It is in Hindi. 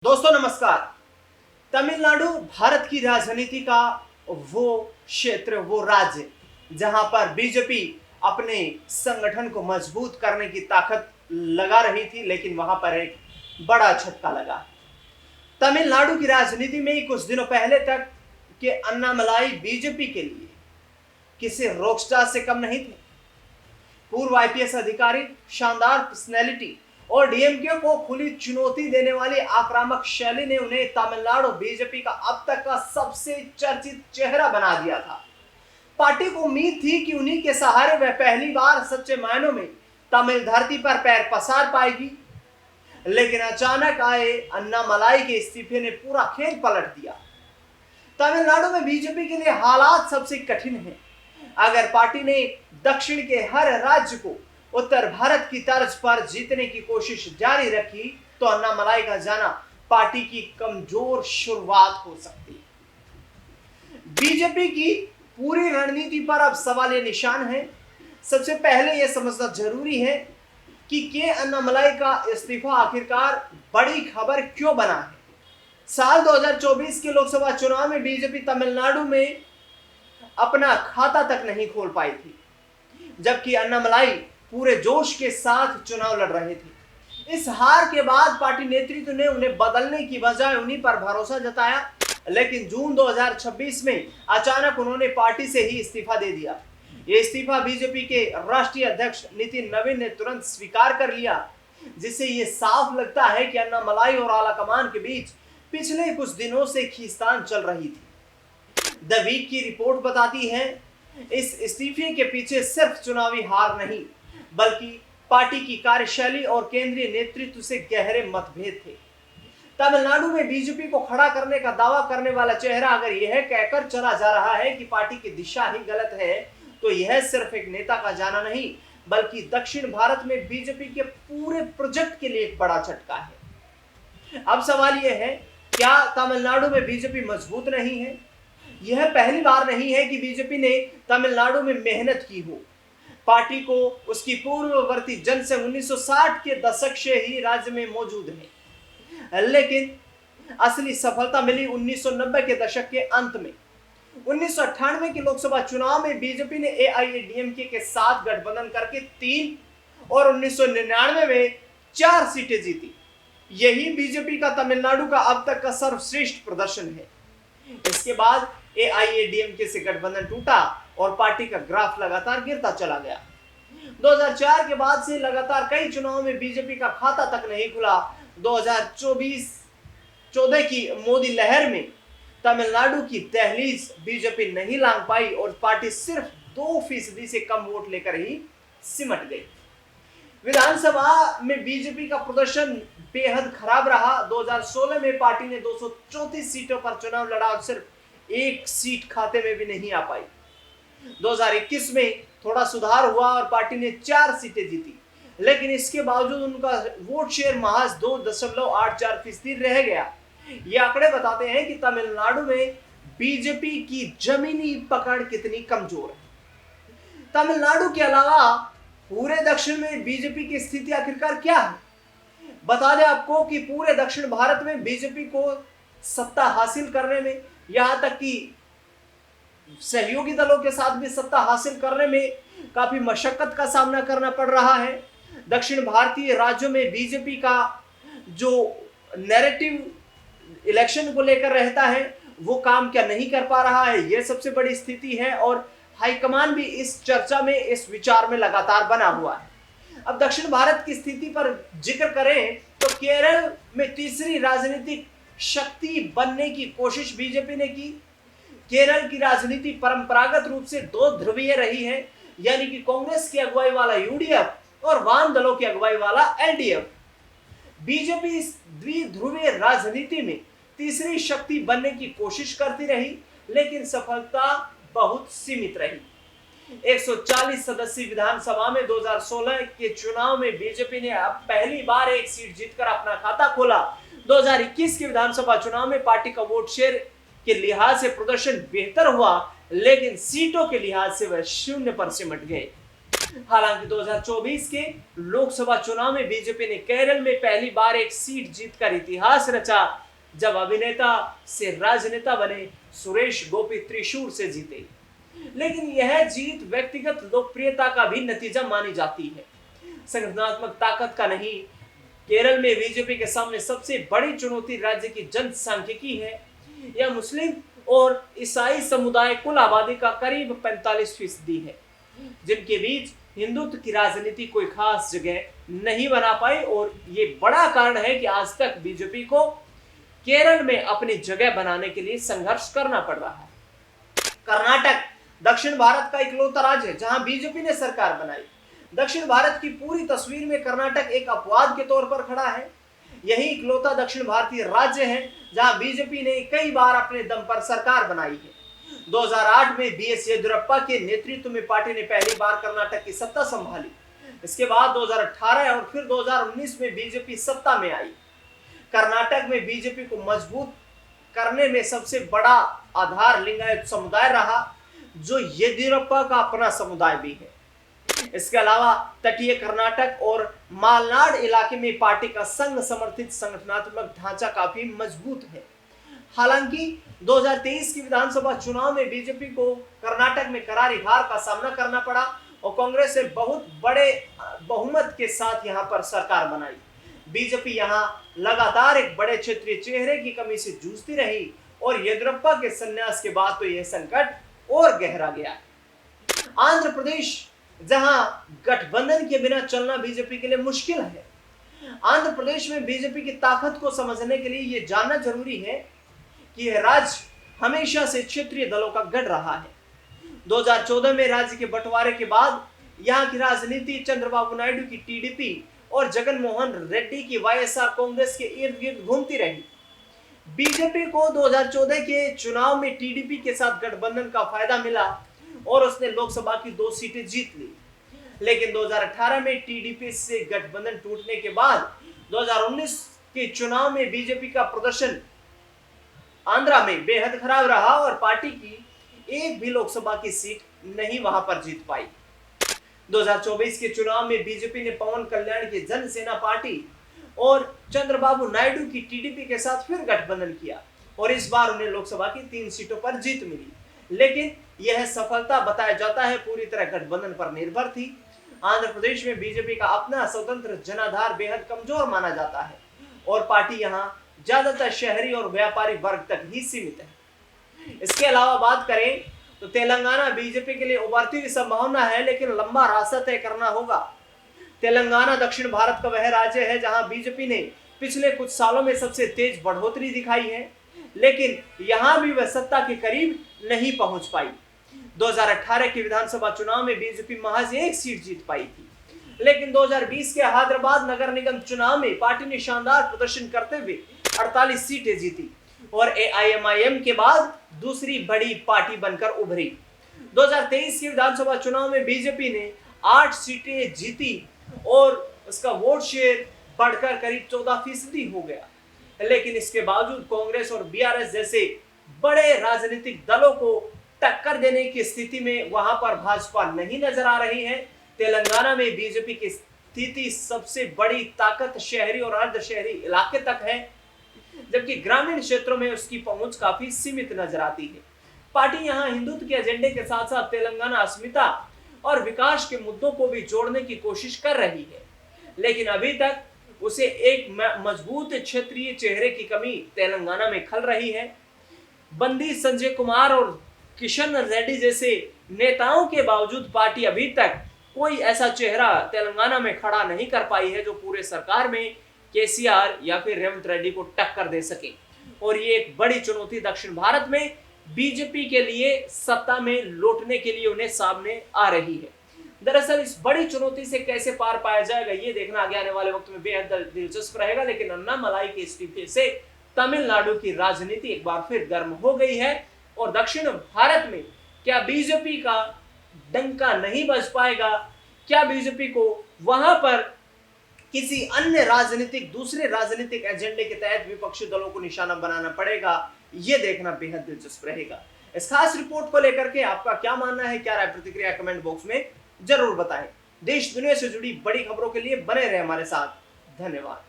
दोस्तों नमस्कार। तमिलनाडु भारत की राजनीति का वो क्षेत्र, वो राज्य जहां पर बीजेपी अपने संगठन को मजबूत करने की ताकत लगा रही थी, लेकिन वहां पर एक बड़ा झटका लगा। तमिलनाडु की राजनीति में ही कुछ दिनों पहले तक के अन्नामलाई बीजेपी के लिए किसी रॉकस्टार से कम नहीं थे। पूर्व आईपीएस अधिकारी, शानदार पर्सनैलिटी और डीएमके को खुली चुनौती देने वाली आक्रामक शैली ने उन्हें तमिलनाडु बीजेपी का अब तक का सबसे चर्चित चेहरा बना दिया था। पार्टी को उम्मीद थी कि उन्हीं के सहारे वह पहली बार सच्चे मायनों में तमिल धरती पर पैर पसार पाएगी, लेकिन अचानक आए अन्नामलाई के इस्तीफे ने पूरा खेल पलट दिया। तमिलनाडु में बीजेपी के लिए हालात सबसे कठिन हैं। अगर पार्टी ने दक्षिण के हर राज्य को उत्तर भारत की तर्ज पर जीतने की कोशिश जारी रखी, तो अन्नामलाई का जाना पार्टी की कमजोर शुरुआत हो सकती है। बीजेपी की पूरी रणनीति पर अब सवाल निशान है। सबसे पहले यह समझना जरूरी है कि के अन्नामलाई का इस्तीफा आखिरकार बड़ी खबर क्यों बना है। साल 2024 के लोकसभा चुनाव में बीजेपी तमिलनाडु में अपना खाता तक नहीं खोल पाई थी, जबकि अन्नामलाई पूरे जोश के साथ चुनाव लड़ रहे थे। इस हार के बाद पार्टी नेतृत्व ने उन्हें बदलने की बजाय उन्हीं पर भरोसा जताया, लेकिन जून 2026 में अचानक उन्होंने पार्टी से ही इस्तीफा दे दिया। ये इस्तीफा बीजेपी के राष्ट्रीय अध्यक्ष नितिन नवीन ने तुरंत स्वीकार कर लिया, जिससे ये साफ लगता है कि अन्नामलाई और आलाकमान के बीच पिछले कुछ दिनों से खींचतान चल रही थी। द वीक की रिपोर्ट बताती है इस इस्तीफे के पीछे सिर्फ चुनावी हार नहीं, बल्कि पार्टी की कार्यशैली और केंद्रीय नेतृत्व से गहरे मतभेद थे। तमिलनाडु में बीजेपी को खड़ा करने का दावा करने वाला चेहरा अगर यह कहकर चला जा रहा है कि पार्टी की दिशा ही गलत है, तो यह सिर्फ एक नेता का जाना नहीं, बल्कि दक्षिण भारत में बीजेपी के पूरे प्रोजेक्ट के लिए एक बड़ा झटका है। अब सवाल यह है, क्या तमिलनाडु में बीजेपी मजबूत नहीं है? यह पहली बार नहीं है कि बीजेपी ने तमिलनाडु में मेहनत की हो। पार्टी को उसकी पूर्ववर्ती जनसंघ 1960 के दशक से ही राज्य में मौजूद है, लेकिन असली सफलता मिली 1990 के दशक के अंत में। 1998 के लोकसभा चुनाव में बीजेपी ने एआईएडीएमके के साथ गठबंधन करके 3 और 1999 में 4 सीटें जीती। यही बीजेपी का तमिलनाडु का अब तक का सर्वश्रेष्ठ प्रदर्शन है। इसके बाद एआईएडीएमके से गठबंधन टूटा और पार्टी का ग्राफ लगातार गिरता चला गया। 2004 के बाद से लगातार कई चुनावों में बीजेपी का खाता तक नहीं खुला। 2014 की मोदी लहर में तमिलनाडु की दहलीज बीजेपी नहीं लांघ पाई और पार्टी सिर्फ 2% से कम वोट लेकर ही सिमट गई। विधानसभा में बीजेपी का प्रदर्शन बेहद खराब रहा। 2016 में पार्टी ने 234 सीटों पर चुनाव लड़ा और सिर्फ 1 सीट खाते में भी नहीं आ पाई। 2021 में थोड़ा सुधार हुआ और पार्टी ने 4 सीटें जीती, लेकिन इसके बावजूद उनका वोट शेयर महज 2.84% रह गया। ये आंकड़े बताते हैं कि तमिलनाडु में बीजेपी की जमीनी पकड़ कितनी कमजोर है। तमिलनाडु के अलावा पूरे दक्षिण में बीजेपी की स्थिति आखिरकार क्या है? बता दें आपको कि पूरे दक्षिण भारत में बीजेपी को सत्ता हासिल करने में, यहां तक कि सहयोगी दलों के साथ भी सत्ता हासिल करने में काफी मशक्कत का सामना करना पड़ रहा है। दक्षिण भारतीय राज्यों में बीजेपी का जो नैरेटिव इलेक्शन को लेकर रहता है, वो काम क्या नहीं कर पा रहा है, यह सबसे बड़ी स्थिति है और हाईकमान भी इस चर्चा में, इस विचार में लगातार बना हुआ है। अब दक्षिण भारत की स्थिति पर जिक्र करें तो केरल में तीसरी राजनीतिक शक्ति बनने की कोशिश बीजेपी ने की। केरल की राजनीति परंपरागत रूप से 2 ध्रुवीय रही है, यानी कि कांग्रेस की अगुवाई वाला यूडीएफ और वाम दलों की अगुवाई वाला एलडीएफ। बीजेपी इस द्विध्रुवीय राजनीति में तीसरी शक्ति बनने की कोशिश करती रही, लेकिन सफलता बहुत सीमित रही। 140 सदस्यीय विधानसभा में 2016 के चुनाव में बीजेपी ने अब पहली बार 1 सीट जीतकर अपना खाता खोला। 2021 के विधानसभा चुनाव में पार्टी का वोट शेयर के लिहाज से प्रदर्शन बेहतर हुआ, लेकिन सीटों के लिहाज से वह 0 पर सिमट गए। हालांकि 2024 के लोकसभा चुनाव में बीजेपी ने केरल में पहली बार एक सीट जीतकर इतिहास रचा, जब अभिनेता से राजनेता बने सुरेश गोपी त्रिशूर से जीते। लेकिन यह जीत व्यक्तिगत लोकप्रियता का भी नतीजा मानी जाती है, संगठनात्मक ताकत का नहीं। केरल में बीजेपी के सामने सबसे बड़ी चुनौती राज्य की जनसांख्यिकी है। यह मुस्लिम और ईसाई समुदाय कुल आबादी का करीब 45% है, जिनके बीच हिंदुत्व की राजनीति कोई खास जगह नहीं बना पाई। और ये बड़ा कारण है कि आज तक बीजेपी को केरल में अपनी जगह बनाने के लिए संघर्ष करना पड़ रहा है। कर्नाटक दक्षिण भारत का इकलौता राज्य है जहां बीजेपी ने सरकार बनाई। दक्षिण भारत की पूरी तस्वीर में कर्नाटक एक अपवाद के तौर पर खड़ा है। यही इकलौता दक्षिण भारतीय राज्य है जहां बीजेपी ने कई बार अपने दम पर सरकार बनाई है। 2008 में बीएस येदियुरप्पा के नेतृत्व में पार्टी ने पहली बार कर्नाटक की सत्ता संभाली। इसके बाद 2018 और फिर 2019 में बीजेपी सत्ता में आई। कर्नाटक में बीजेपी को मजबूत करने में सबसे बड़ा आधार लिंगायत समुदाय रहा, जो येदियुरप्पा का अपना समुदाय भी है। इसके अलावा तटीय कर्नाटक और मालनाड इलाके में पार्टी का संघ समर्थित संगठनात्मक ढांचा काफी मजबूत है। हालांकि 2023 की विधानसभा चुनाव में बीजेपी को कर्नाटक में करारी हार का सामना करना पड़ा और कांग्रेस ने बहुत बड़े बहुमत के साथ यहां पर सरकार बनाई। बीजेपी यहां लगातार एक बड़े क्षेत्रीय चेहरे की कमी से जूझती रही और येदियुरप्पा के संन्यास के बाद तो यह संकट और गहरा गया। आंध्र प्रदेश, जहां गठबंधन के बिना चलना बीजेपी के लिए मुश्किल है। आंध्र प्रदेश में बीजेपी की ताकत को समझने के लिए यह जानना जरूरी है कि यह राज्य हमेशा से क्षेत्रीय दलों का गढ़ रहा है। 2014 में राज्य के बंटवारे के बाद यहां की राजनीति चंद्रबाबू नायडू की टीडीपी और जगनमोहन रेड्डी की वाईएसआर कांग्रेस के इर्द गिर्द घूमती रही। बीजेपी को 2014 के चुनाव में टीडीपी के साथ गठबंधन का फायदा मिला और उसने लोकसभा की 2 सीटें जीत ली। लेकिन 2018 में टीडीपी से गठबंधन टूटने के बाद 2019 के चुनाव में बीजेपी का प्रदर्शन आंध्रा में बेहद खराब रहा और पार्टी की एक भी लोकसभा की सीट नहीं वहां पर जीत पाई। 2024 के चुनाव में बीजेपी ने पवन कल्याण की जनसेना पार्टी और चंद्रबाबू नायडू की टीडीपी के साथ फिर गठबंधन किया और इस बार उन्हें लोकसभा की 3 सीटों पर जीत मिली। लेकिन यह सफलता बताया जाता है पूरी तरह गठबंधन पर निर्भर थी। आंध्र प्रदेश में बीजेपी का अपना स्वतंत्र जनाधार बेहद कमजोर माना जाता है और पार्टी यहां ज्यादातर शहरी और व्यापारी वर्ग तक ही सीमित है। इसके अलावा बात करें तो तेलंगाना बीजेपी के लिए उभरती हुई संभावना है, लेकिन लंबा रास्ता तय करना होगा। तेलंगाना दक्षिण भारत का वह राज्य है जहां बीजेपी ने पिछले कुछ सालों में सबसे तेज बढ़ोतरी दिखाई है, लेकिन यहां भी वह सत्ता के करीब नहीं पहुंच पाई। 2018 के विधानसभा चुनाव में बीजेपी महज 1 सीट जीत पाई थी, लेकिन 2020 के हैदराबाद नगर निगम चुनाव में पार्टी ने शानदार प्रदर्शन करते हुए 48 सीटें जीती और एआईएमआईएम के बाद दूसरी बड़ी पार्टी बनकर उभरी। 2023 के विधानसभा चुनाव में बीजेपी ने 8 सीटें जीती और उसका वोट शेयर बढ़कर करीब 14% हो गया। लेकिन इसके बावजूद कांग्रेस और बीआरएस जैसे बड़े राजनीतिक दलों को टक्कर देने की स्थिति में वहां पर भाजपा नहीं नजर आ रही है। तेलंगाना में बीजेपी की स्थिति सबसे बड़ी ताकत शहरी और अर्ध शहरी इलाके तक है, जबकि ग्रामीण क्षेत्रों में उसकी पहुंच काफी सीमित नजर आती है। पार्टी यहां हिंदुत्व के एजेंडे के साथ साथ तेलंगाना अस्मिता और विकास के मुद्दों को भी जोड़ने की कोशिश कर रही है, लेकिन अभी तक उसे एक मजबूत क्षेत्रीय चेहरे की कमी तेलंगाना में खल रही है। बंदी संजय कुमार और किशन रेड्डी जैसे नेताओं के बावजूद पार्टी अभी तक कोई ऐसा चेहरा तेलंगाना में खड़ा नहीं कर पाई है जो पूरे सरकार में केसीआर या फिर रेवंत रेड्डी को टक्कर दे सके। और ये एक बड़ी चुनौती दक्षिण भारत में बीजेपी के लिए सत्ता में लौटने के लिए उन्हें सामने आ रही है। दरअसल इस बड़ी चुनौती से कैसे पार पाया जाएगा ये देखना आगे आने वाले वक्त में बेहद दिलचस्प रहेगा। लेकिन अन्नामलाई के इस्तीफे से तमिलनाडु की राजनीति एक बार फिर गर्म हो गई है और दक्षिण भारत में क्या बीजेपी का डंका नहीं बज पाएगा? क्या बीजेपी को वहां पर किसी अन्य दूसरे राजनीतिक एजेंडे के तहत विपक्षी दलों को निशाना बनाना पड़ेगा? ये देखना बेहद दिलचस्प रहेगा। इस खास रिपोर्ट को लेकर के आपका क्या मानना है, क्या राय प्रतिक्रिया कमेंट बॉक्स में जरूर बताएं। देश दुनिया से जुड़ी बड़ी खबरों के लिए बने रहे हमारे साथ। धन्यवाद।